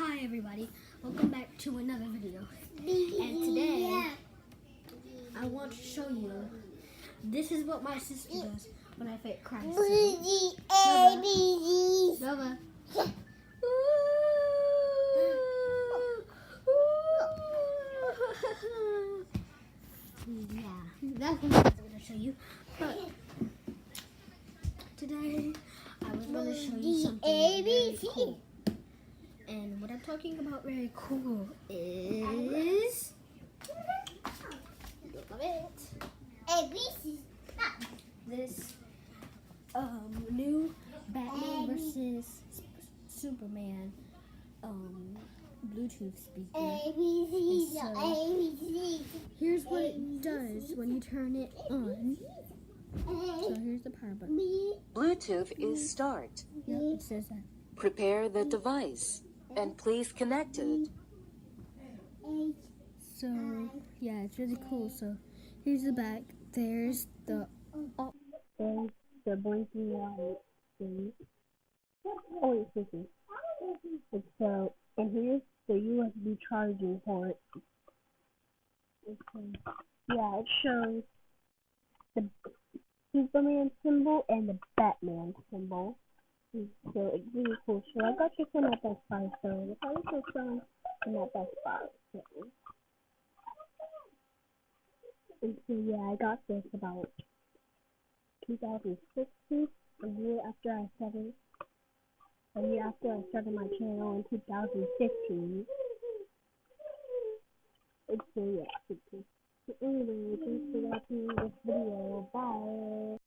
Hi everybody, welcome back to another video. And today, I want to show you, this is what my sister does when I fake cry. Nova. Yeah, that's what I was going to show you. But today, I was going to show you something very cool. And what I'm talking about very cool is this new Batman versus Superman Bluetooth speaker. So, here's what it does when you turn it on. So here's the power button. Bluetooth is start. Yep, it says that. Prepare the device and please connect it. So yeah, it's really cool. So here's the back. There's the there's the blinking light thing. Oh, it's this. And so, and here's the USB charging port. Yeah, it shows the Superman symbol and the Batman symbol. So it's really cool. So I got this one at Best Buy. So the price was selling at Best Buy. And so yeah, I got this about 2016, a year after I started my channel in 2015. And so yeah, anyway, thanks for watching this video. Bye.